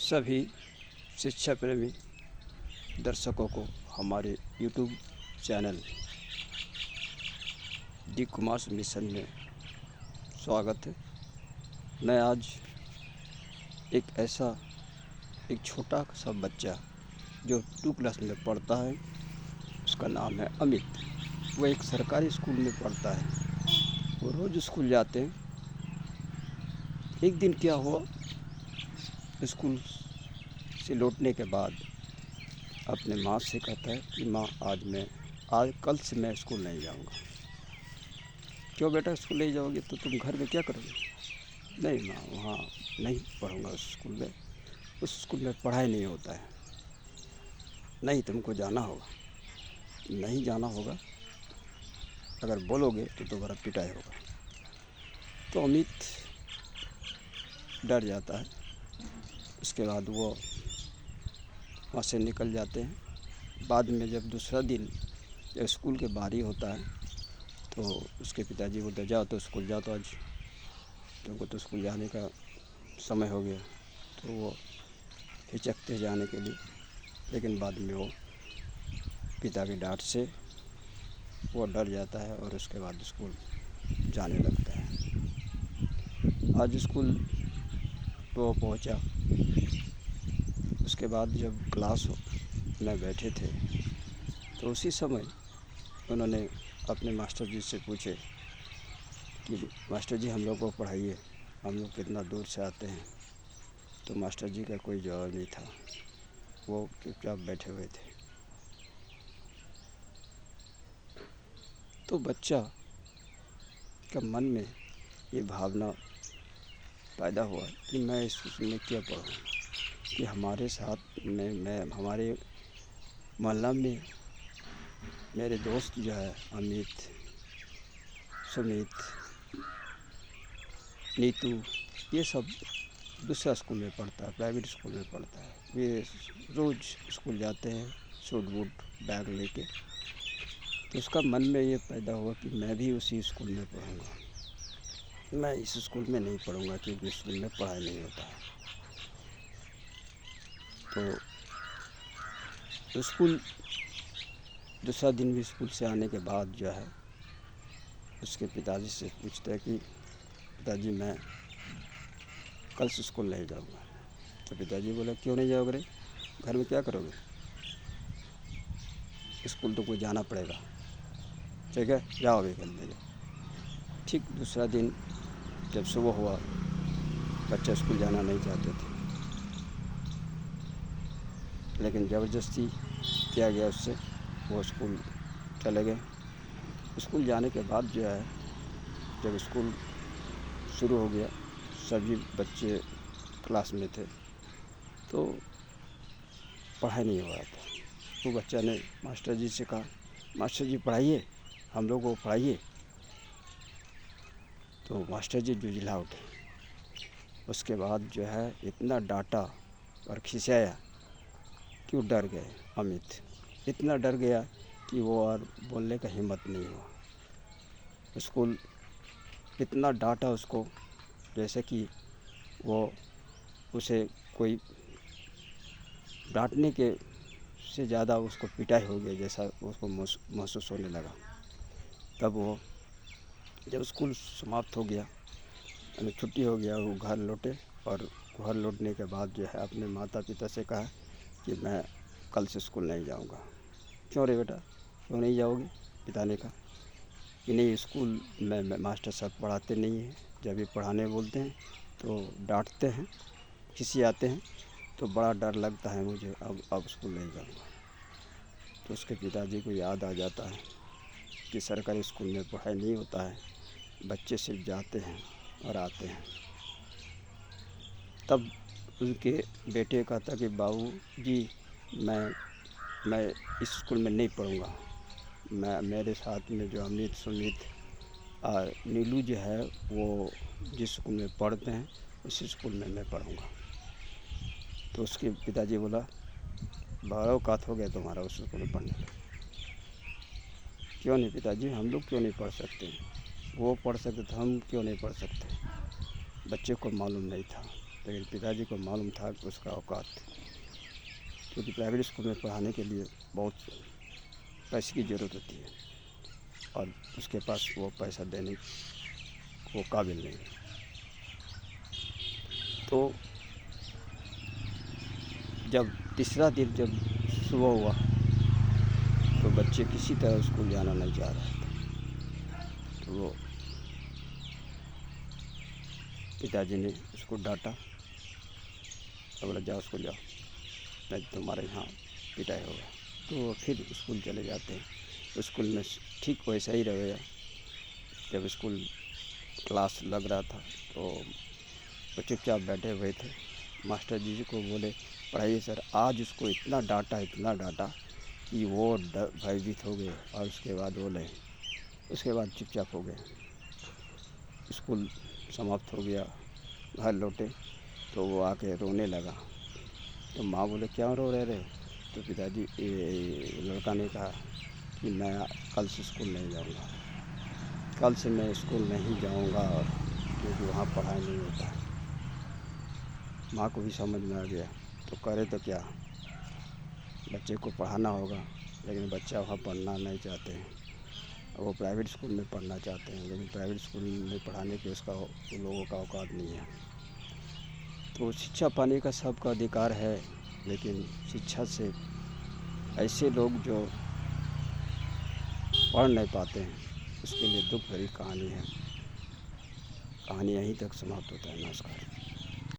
सभी शिक्षा प्रेमी दर्शकों को हमारे YouTube channel D Kumar mission में स्वागत है। मैं आज एक छोटा सा बच्चा जो 2 क्लास में पढ़ता है, उसका नाम है अमित। वो एक सरकारी स्कूल में पढ़ता है। वो रोज़ स्कूल जाते हैं। एक दिन क्या हुआ, स्कूल से लौटने के बाद अपने माँ से कहता है कि माँ आज कल से मैं स्कूल नहीं जाऊँगा। क्यों बेटा स्कूल नहीं जाओगे? तो तुम घर में क्या करोगे? नहीं माँ, वहाँ नहीं पढ़ूँगा उस स्कूल में पढ़ाई नहीं होता है। नहीं, तुमको जाना होगा। नहीं जाना होगा, अगर बोलोगे तो दोबारा पिटाई होगा। तो अमित डर जाता है। उसके बाद वो वहाँ से निकल जाते हैं। बाद में जब दूसरा दिन जब स्कूल के बारी होता है तो उसके पिताजी बोलते जाओ तो स्कूल जाओ, तो आज तुमको तो स्कूल जाने का समय हो गया। तो वो हिचकते जाने के लिए, लेकिन बाद में वो पिता की डांट से वो डर जाता है और उसके बाद स्कूल जाने लगता है। आज स्कूल तो पहुंचा। उसके बाद जब क्लास में बैठे थे तो उसी समय उन्होंने अपने मास्टर जी से पूछे कि मास्टर जी हम लोग को पढ़ाइए, हम लोग कितना दूर से आते हैं। तो मास्टर जी का कोई जवाब नहीं था, वो चुपचाप बैठे हुए थे। तो बच्चा का मन में ये भावना पैदा हुआ कि मैं इस स्कूल में क्या पढ़ूँ, कि हमारे साथ में हमारे मोहल्ला में मेरे दोस्त जो है अमित, सुमित, नीतू, ये सब दूसरा स्कूल में पढ़ता है, प्राइवेट स्कूल में पढ़ता है। वे रोज़ स्कूल जाते हैं सूट बूट बैग लेके। तो उसका मन में ये पैदा हुआ कि मैं भी उसी स्कूल में पढ़ूँगा। मैं इस स्कूल में नहीं पढ़ूँगा क्योंकि स्कूल में पढ़ाई नहीं होता है। तो स्कूल दूसरा दिन भी स्कूल से आने के बाद जो है उसके पिताजी से पूछता है कि पिताजी मैं कल से स्कूल नहीं जाऊँगा। तो पिताजी बोला क्यों नहीं जाओगे रे? घर में क्या करोगे? स्कूल तो कोई जाना पड़ेगा, ठीक है, जाओ अभी कल ले जाओ। ठीक दूसरा दिन जब सुबह हुआ, बच्चा स्कूल जाना नहीं चाहते थे, लेकिन ज़बरदस्ती किया गया उससे, वो स्कूल चले गए। स्कूल जाने के बाद जो है जब स्कूल शुरू हो गया, सभी बच्चे क्लास में थे, तो पढ़ाई नहीं हो रहा था। तो बच्चा ने मास्टर जी से कहा मास्टर जी पढ़ाइए, हम लोग को पढ़ाइए। तो मास्टर जी जुझला उठे। उसके बाद जो है इतना डांटा और खिंचाया कि वो डर गए। अमित इतना डर गया कि वो और बोलने का हिम्मत नहीं हुआ। स्कूल इतना डांटा उसको जैसे कि वो उसे कोई डांटने के से ज़्यादा उसको पिटाई हो गई जैसा उसको महसूस होने लगा। तब वो जब स्कूल समाप्त हो गया, यानी छुट्टी हो गया, वो घर लौटे और घर लौटने के बाद जो है अपने माता पिता से कहा कि मैं कल से स्कूल नहीं जाऊंगा। क्यों रे बेटा, क्यों नहीं जाओगे? पिता ने कहा कि नहीं, स्कूल में मास्टर साहब पढ़ाते नहीं हैं। जब ये पढ़ाने बोलते हैं तो डांटते हैं, खिसियाते हैं, तो बड़ा डर लगता है मुझे, अब स्कूल नहीं जाऊंगा। तो उसके पिताजी को याद आ जाता है कि सरकारी स्कूल में पढ़ाई नहीं होता है, बच्चे सिर्फ जाते हैं और आते हैं। तब उनके बेटे कहता कि बाबू जी मैं इस स्कूल में नहीं पढ़ूंगा। मेरे साथ में जो अमित, सुमित और नीलू जो है वो जिस स्कूल में पढ़ते हैं उसी स्कूल में मैं पढ़ूंगा। तो उसके पिताजी बोला बड़ा औकात हो गया तुम्हारा उस स्कूल में पढ़ने का। क्यों नहीं पिताजी, हम लोग क्यों नहीं पढ़ सकते? वो पढ़ सकते तो हम क्यों नहीं पढ़ सकते? बच्चे को मालूम नहीं था, लेकिन पिताजी को मालूम था कि उसका औकात, क्योंकि प्राइवेट स्कूल में पढ़ाने के लिए बहुत पैसे की ज़रूरत होती है और उसके पास वो पैसा देने को काबिल नहीं। तो जब तीसरा दिन जब सुबह हुआ तो बच्चे किसी तरह स्कूल जाना नहीं चाह रहे थे। तो वो पिताजी ने उसको डांटा और बोला जाओ स्कूल जाओ, नहीं तो तुम्हारे यहाँ पिटाई होगा। तो वो फिर स्कूल चले जाते हैं। स्कूल में ठीक वैसा ही रवैया। जब स्कूल क्लास लग रहा था तो वो चुपचाप बैठे हुए थे। मास्टर जी को बोले पढ़ाइए सर। आज उसको इतना डांटा कि वो भयभीत हो गए और उसके बाद बोले, उसके बाद चुपचाप हो गए। स्कूल समाप्त हो गया, घर लौटे तो वो आके रोने लगा। तो माँ बोले क्यों रो रहे? तो पिताजी लड़का ने कहा कि मैं कल से स्कूल नहीं जाऊँगा, कल से मैं स्कूल नहीं जाऊँगा, और क्योंकि वहाँ पढ़ाई नहीं होता। माँ को भी समझ में आ गया। तो करे तो क्या, बच्चे को पढ़ाना होगा, लेकिन बच्चा वहाँ पढ़ना नहीं चाहते हैं। वो प्राइवेट स्कूल में पढ़ना चाहते हैं, लेकिन प्राइवेट स्कूल में पढ़ाने के उसका उन लोगों का औकात नहीं है। तो शिक्षा पाने का सबका अधिकार है, लेकिन शिक्षा से ऐसे लोग जो पढ़ नहीं पाते हैं उसके लिए दुख भरी कहानी है। कहानी यहीं तक समाप्त होता है। नमस्कार।